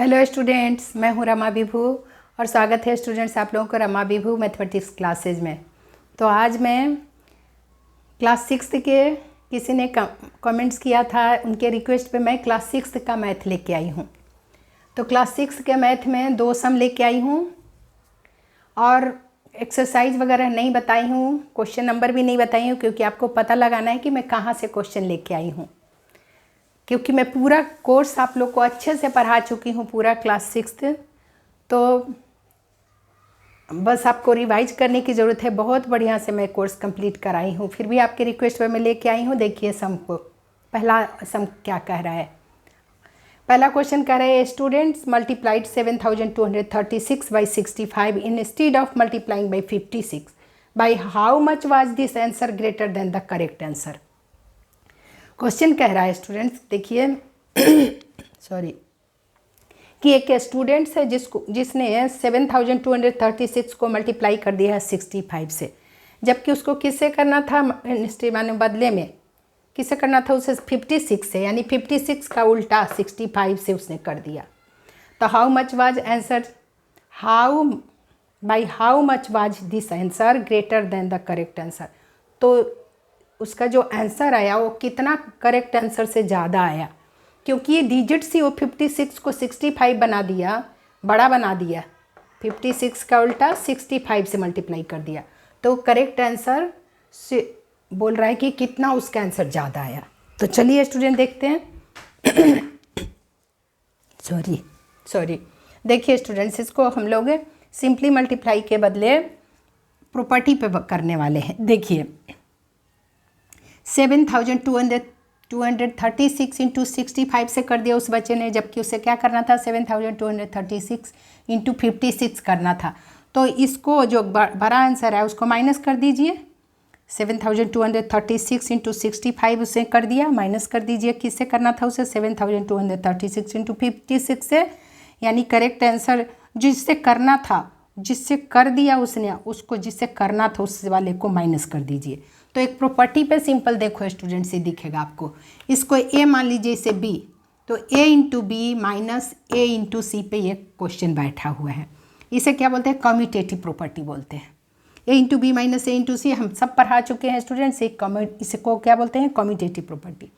Hello students, मैं हूँ रमा विभू और स्वागत है स्टूडेंट्स आप लोगों को रमा विभू मैथमेटिक्स क्लासेज में। तो आज मैं क्लास 6 के किसी ने कमेंट्स किया था, उनके रिक्वेस्ट पे मैं क्लास 6 का मैथ लेके आई हूँ। तो क्लास 6 के मैथ में 2 सम लेके आई हूँ और एक्सरसाइज वगैरह नहीं बताई हूँ, क्वेश्चन नंबर भी नहीं बताई हूँ, क्योंकि आपको पता लगाना है कि मैं कहाँ से क्वेश्चन लेके आई हूँ। क्योंकि मैं पूरा कोर्स आप लोग को अच्छे से पढ़ा चुकी हूँ, पूरा क्लास 6, तो बस आपको रिवाइज करने की ज़रूरत है। बहुत बढ़िया से मैं कोर्स कंप्लीट कराई हूँ, फिर भी आपके रिक्वेस्ट पर मैं लेके आई हूँ। देखिए सम को, पहला सम क्या कह रहा है। पहला क्वेश्चन कह रहा है students multiplied 7236 by 65 instead of multiplying by 56 by how much was this answer greater than the correct answer. Question कह रहा है स्टूडेंट्स, देखिए सॉरी, कि एक स्टूडेंट्स है जिसने 7236 को मल्टीप्लाई कर दिया है 65 से, जबकि उसको किससे करना था, माने बदले में किससे करना था, उसे 56 से, यानी 56 का उल्टा 65 से उसने कर दिया। तो how much was answer, how much was this answer greater than the correct answer. तो उसका जो आंसर आया वो कितना करेक्ट आंसर से ज़्यादा आया, क्योंकि ये डिजिट सी वो 56 को 65 बना दिया, बड़ा बना दिया, 56 का उल्टा 65 से मल्टीप्लाई कर दिया। तो करेक्ट आंसर से बोल रहा है कि कितना उसका आंसर ज़्यादा आया। तो चलिए स्टूडेंट देखते हैं सॉरी देखिए स्टूडेंट्स, इसको हम लोग सिंपली मल्टीप्लाई के बदले प्रॉपर्टी पे करने वाले हैं। देखिए 7236 इंटू 65 से कर दिया उस बच्चे ने, जबकि उसे क्या करना था, 7236 इंटू 56 करना था। तो इसको जो बड़ा आंसर है उसको माइनस कर दीजिए। 7236 इंटू 65 उसे कर दिया, माइनस कर दीजिए किससे करना था उसे, 7236 इंटू 56 से, यानी करेक्ट आंसर जिससे करना था, जिससे कर दिया उसने, उसको जिससे करना था उस वाले को माइनस कर दीजिए। तो एक प्रॉपर्टी पे सिंपल देखो स्टूडेंट से दिखेगा आपको, इसको ए मान लीजिए, इसे बी, तो ए इंटू बी माइनस ए इंटू सी पे ये क्वेश्चन बैठा हुआ है। इसे क्या बोलते हैं, कम्यूटेटिव प्रॉपर्टी बोलते हैं। ए इंटू बी माइनस ए इंटू सी हम सब पढ़ा चुके हैं स्टूडेंट्स, इसे को क्या बोलते हैं, कम्यूटेटिव प्रॉपर्टी।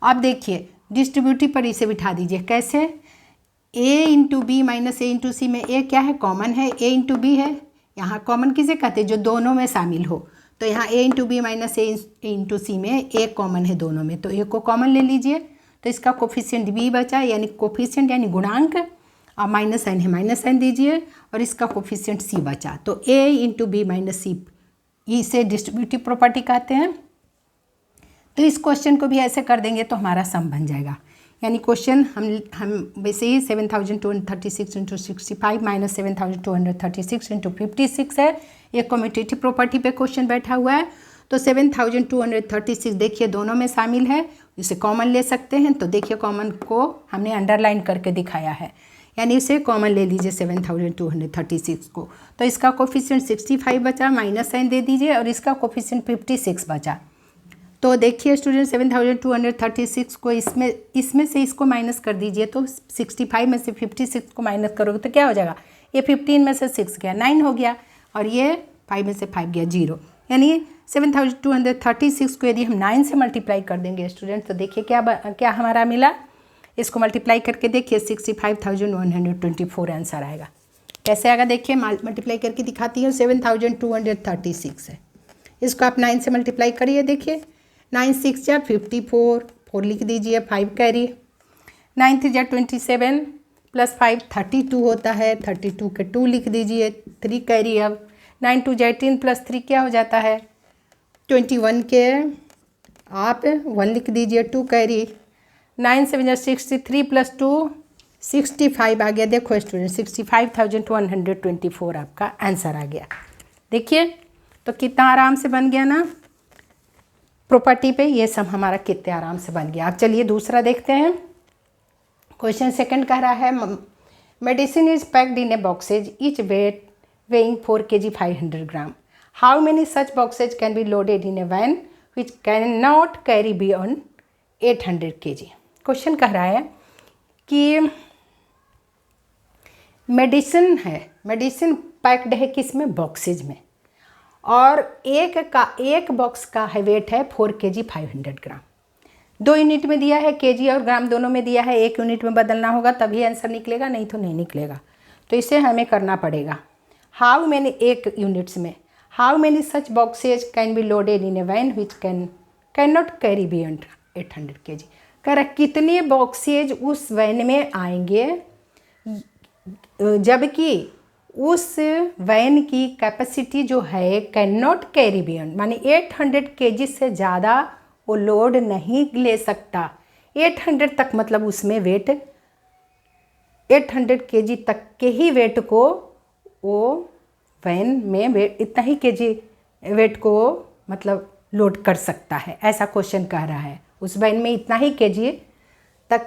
अब देखिए डिस्ट्रीब्यूटिव पर इसे बिठा दीजिए, कैसे, ए इंटू बी माइनस ए इंटू सी में ए क्या है, कॉमन है, ए इंटू बी है। यहाँ कॉमन किसे कहते हैं, जो दोनों में शामिल हो। तो यहाँ ए इंटू बी माइनस ए इंटू सी में ए कॉमन है दोनों में, तो ए को कॉमन ले लीजिए। तो इसका कोफिशिएंट बी बचा, यानी कोफिशिएंट यानी गुणांक, और माइनस साइन है, माइनस साइन दीजिए, और इसका कोफिशिएंट सी बचा। तो ए इंटू बी माइनस सी, इसे डिस्ट्रीब्यूटिव प्रॉपर्टी कहते हैं। तो इस क्वेश्चन को भी ऐसे कर देंगे तो हमारा सम बन जाएगा। यानी क्वेश्चन हम वैसे ही 7236 इंटू 65 माइनस 7236 इंटू 56 है, ये कम्यूटेटिव प्रॉपर्टी पे क्वेश्चन बैठा हुआ है। तो 7236 देखिए दोनों में शामिल है, इसे कॉमन ले सकते हैं। तो देखिए कॉमन को हमने अंडरलाइन करके दिखाया है, यानी इसे कॉमन ले लीजिए 7236 को। तो इसका कोफिशिएंट 65 बचा, माइनस साइन दे दीजिए, और इसका कोफिशिएंट 56 बचा। तो देखिए स्टूडेंट 7236 को इसमें से इसको माइनस कर दीजिए, तो 65 में से 56 को माइनस करोगे तो क्या हो जाएगा, ये 15 में से 6 गया 9 हो गया, और ये 5 में से 5 गया 0। यानी 7236 को यदि हम 9 से मल्टीप्लाई कर देंगे स्टूडेंट, तो देखिए क्या हमारा मिला। इसको मल्टीप्लाई करके देखिए 65,124 आंसर आएगा। कैसे आएगा देखिए, मल्टीप्लाई करके दिखाती हूँ। 7236 है, इसको आप 9 से मल्टीप्लाई करिए, देखिए 9 6 जा 54, 4 लिख दीजिए, 5 कैरी, 9 3 जा 27 प्लस 5 32 होता है, 32 के 2 लिख दीजिए, 3 कैरी। अब 9 2 जा 18 प्लस 3 क्या हो जाता है, 21 के आप 1 लिख दीजिए, 2 कैरी। 9 7 जा 63 प्लस 2 65 आ गया। देखो स्टूडेंट 65,124 आपका आंसर आ गया। देखिए तो कितना आराम से बन गया ना, प्रॉपर्टी पे ये सब हमारा कितने आराम से बन गया। अब चलिए दूसरा देखते हैं। क्वेश्चन सेकंड कह रहा है medicine is packed in a boxes each weight weighing 4 kg 500 gram. How many such boxes can be loaded in a van which cannot carry beyond 800 kg? Question कह रहा है कि मेडिसिन है, मेडिसिन पैक्ड है किसमें, बॉक्सेज में, और एक बॉक्स का है वेट है 4 kg 500 ग्राम। 2 यूनिट में दिया है, केजी और ग्राम दोनों में दिया है, 1 यूनिट में बदलना होगा तभी आंसर निकलेगा, नहीं तो नहीं निकलेगा। तो इसे हमें करना पड़ेगा। हाउ मैनी, 1 यूनिट्स में, how many such boxes can be loaded in a van which can not carry beyond 800 kg। कह रहा कितने बॉक्सेज उस वैन में आएंगे जबकि उस वैन की कैपेसिटी जो है कैन नॉट कैरी बियॉन्ड, माने 800 kg से ज़्यादा वो लोड नहीं ले सकता। 800 तक मतलब उसमें वेट 800 kg तक के ही वेट को वो वैन में वेट इतना ही kg वेट को मतलब लोड कर सकता है, ऐसा क्वेश्चन कह रहा है। उस वैन में इतना ही kg तक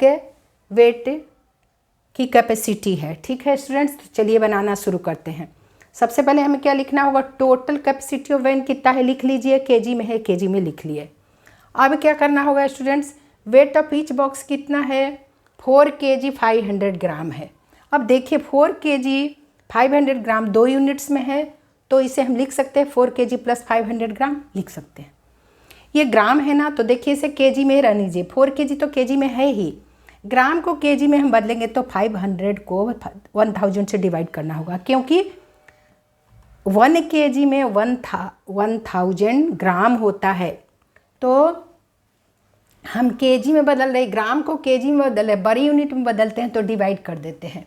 वेट की कैपेसिटी है। ठीक है स्टूडेंट्स, तो चलिए बनाना शुरू करते हैं। सबसे पहले हमें क्या लिखना होगा, टोटल कैपेसिटी ऑफ वैन कितना है लिख लीजिए, केजी में है, केजी में लिख लिए। अब क्या करना होगा students, weight of each box कितना है, 4 kg 500 ग्राम है। अब देखिए 4 kg 500 ग्राम 2 यूनिट्स में है, तो इसे हम लिख सकते हैं 4 kg + 500 ग्राम लिख सकते हैं। ये ग्राम है ना, तो देखिए इसे केजी में रहने दीजिए, 4 kg तो केजी में है ही, ग्राम को केजी में हम बदलेंगे तो 500 को 1000 से डिवाइड करना होगा, क्योंकि 1 kg में 1000 ग्राम होता है। तो हम केजी में बदल रहे, ग्राम को केजी में बदल रहे, बड़ी यूनिट में बदलते हैं तो डिवाइड कर देते हैं।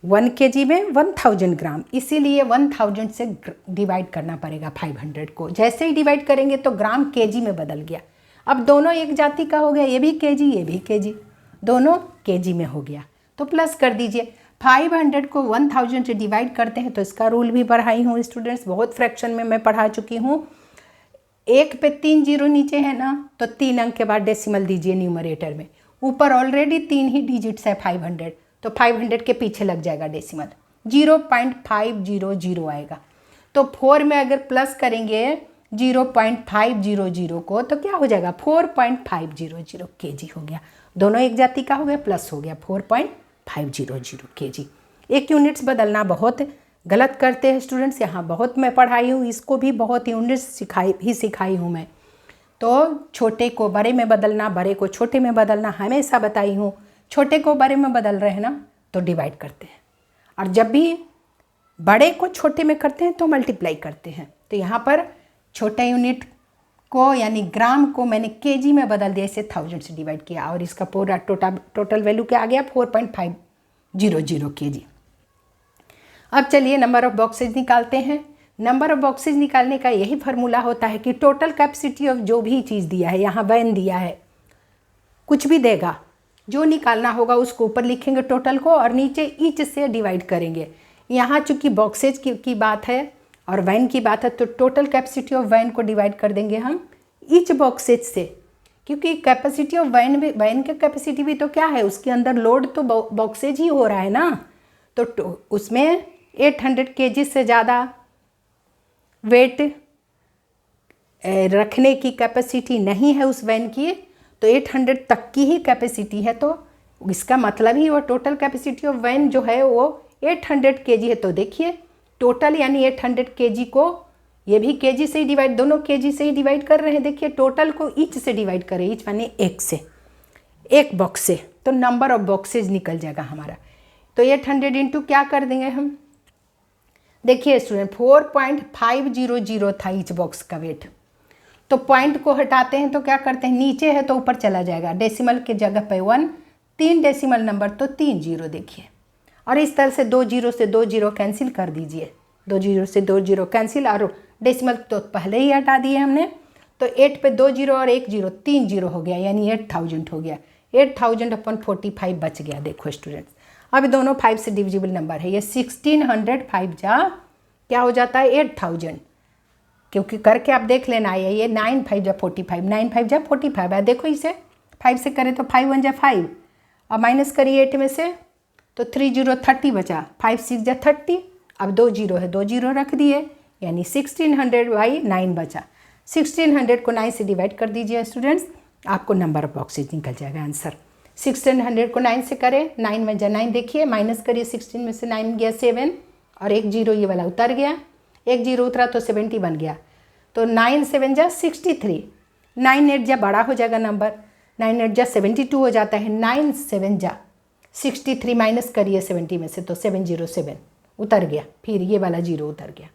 1 kg में 1000 ग्राम, इसीलिए 1000 से डिवाइड करना पड़ेगा 500 को। जैसे ही डिवाइड करेंगे तो ग्राम केजी में बदल गया। अब दोनों एक जाति का हो गया, ये भी केजी ये भी केजी, दोनों केजी में हो गया, तो प्लस कर दीजिए। 500 को 1000 से डिवाइड करते हैं तो इसका रूल भी पढ़ाई हूँ स्टूडेंट्स, बहुत फ्रैक्शन में मैं पढ़ा चुकी हूँ। 1 पे 3 जीरो नीचे है ना, तो 3 अंक के बाद डेसिमल दीजिए न्यूमरेटर में। ऊपर ऑलरेडी 3 ही डिजिट्स है 500, तो 500 के पीछे लग जाएगा डेसिमल, 0.500 आएगा। तो 4 में अगर प्लस करेंगे 0.500 को तो क्या हो जाएगा, 4.500 kg हो गया। दोनों एक जाति का हो गया, प्लस हो गया 4.500 kg। 1 यूनिट्स बदलना बहुत गलत करते हैं स्टूडेंट्स, यहाँ बहुत मैं पढ़ाई हूँ, इसको भी बहुत यूनिट्स सिखाई हूँ मैं। तो छोटे को बड़े में बदलना, बड़े को छोटे में बदलना हमेशा बताई हूँ। छोटे को बड़े में बदल रहे हैं ना, तो डिवाइड करते हैं, और जब भी बड़े को छोटे में करते हैं तो मल्टीप्लाई करते हैं। तो यहाँ पर छोटे यूनिट को यानी ग्राम को मैंने केजी में बदल दिया, इसे 1000 से डिवाइड किया, और इसका पूरा टोटल वैल्यू क्या आ गया, 4.500 kg। अब चलिए नंबर ऑफ बॉक्सेज निकालते हैं। नंबर ऑफ बॉक्सेज निकालने का यही फार्मूला होता है कि टोटल कैपेसिटी ऑफ जो भी चीज़ दिया है, यहाँ वैन दिया है, कुछ भी देगा, जो निकालना होगा उसको ऊपर लिखेंगे टोटल को, और नीचे ईच से डिवाइड करेंगे। यहाँ चूँकि बॉक्सेज की बात है और वैन की बात है, तो टोटल कैपेसिटी ऑफ वैन को डिवाइड कर देंगे हम ईच बॉक्सेज से, क्योंकि कैपेसिटी ऑफ वैन की कैपेसिटी भी तो क्या है, उसके अंदर लोड तो बॉक्सेज ही हो रहा है ना, तो उसमें 800 kg से ज़्यादा वेट रखने की कैपेसिटी नहीं है उस वैन की, तो 800 तक की ही कैपेसिटी है, तो इसका मतलब ही वो टोटल कैपेसिटी ऑफ वैन जो है वो 800 kg है। तो देखिए टोटल यानी 800 kg को, ये भी केजी से ही डिवाइड, दोनों केजी से ही डिवाइड कर रहे हैं। देखिए टोटल को ईच से डिवाइड करें, ईच माने 1 से, 1 बॉक्स से, तो नंबर ऑफ बॉक्सेज निकल जाएगा हमारा। तो 800 इंटू क्या कर देंगे हम, देखिए स्टूडेंट 4.500 था ईच बॉक्स का वेट, तो पॉइंट को हटाते हैं तो क्या करते हैं, नीचे है तो ऊपर चला जाएगा, डेसिमल के जगह पे 1, 3 डेसिमल नंबर तो 3 जीरो देखिए, और इस तरह से 2 जीरो से 2 जीरो कैंसिल कर दीजिए, 2 जीरो से 2 जीरो कैंसिल, और डेसिमल तो पहले ही हटा दिए हमने, तो 8 पे 2 जीरो और 1 जीरो 3 जीरो हो गया, यानी 8000 हो गया। 8000 अपन 45 बच गया। देखो स्टूडेंट्स, अब दोनों 5 से डिविजिबल नंबर है, ये 1600 5 जा क्या हो जाता है 8000, क्योंकि करके आप देख लेना है, ये 9 5 जा 45, 9 5 जा 45 है। देखो इसे 5 से करें तो 5 1 जा 5, अब माइनस करिए 8 में से तो 3 जीरो 30 बचा, 5 6 जा 30, अब 2 जीरो है 2 जीरो रख दिए, यानी 1600/9 बचा। 1600 को 9 से डिवाइड कर दीजिए स्टूडेंट्स, आपको नंबर ऑफ बॉक्सेज निकल जाएगा आंसर। 1600 को 9 से करें, 9 में जा 9 देखिए, माइनस करिए 16 में से 9 गया 7 और एक जीरो ये वाला उतर गया, एक जीरो उतरा तो 70 बन गया। तो 9 7 जा 63, 9 8 जा बड़ा हो जाएगा नंबर, 9 8 जा 72 हो जाता है, 9 7 जा 63 माइनस करिए 70 में से तो 707 उतर गया, फिर ये वाला जीरो उतर गया।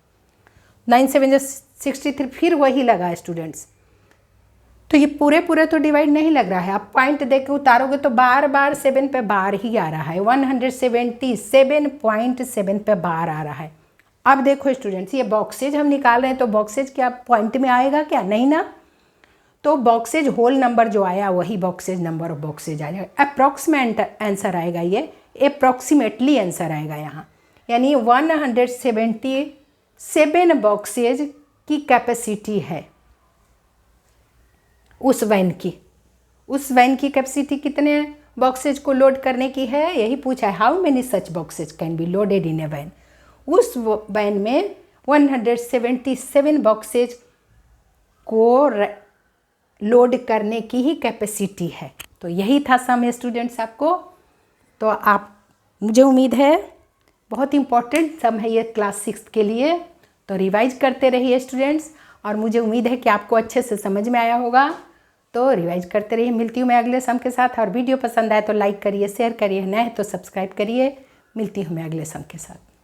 9 7 जा 63 फिर वही लगा स्टूडेंट्स। तो ये पूरे तो डिवाइड नहीं लग रहा है, आप पॉइंट देके उतारोगे तो बार बार 7 पे बार ही आ रहा है, 177.7 पे बार आ रहा है। अब देखो स्टूडेंट्स, ये बॉक्सेज हम निकाल रहे हैं तो बॉक्सेज क्या पॉइंट में आएगा क्या? नहीं ना। तो बॉक्सेज होल नंबर जो आया वही बॉक्सेज नंबर ऑफ बॉक्सेज आ जाएगा। अप्रॉक्सीमेट आंसर आएगा, ये अप्रॉक्सीमेटली आंसर आएगा यहाँ, यानी 177 बॉक्सेज की कैपेसिटी है उस वैन की। उस वैन की कैपेसिटी कितने बॉक्सेज को लोड करने की है, यही पूछा है। How many such boxes can be loaded in a van. उस वैन में 177 बॉक्सेज को लोड करने की ही कैपेसिटी है। तो यही था सम स्टूडेंट्स आपको। तो आप, मुझे उम्मीद है बहुत इम्पॉर्टेंट सम है ये क्लास 6 के लिए, तो रिवाइज करते रहिए स्टूडेंट्स, और मुझे उम्मीद है कि आपको अच्छे से समझ में आया होगा। तो रिवाइज करते रहिए। मिलती हूँ मैं अगले सम के साथ, और वीडियो पसंद आए तो लाइक करिए, शेयर करिए, नए तो सब्सक्राइब करिए। मिलती हूँ मैं अगले सम के साथ।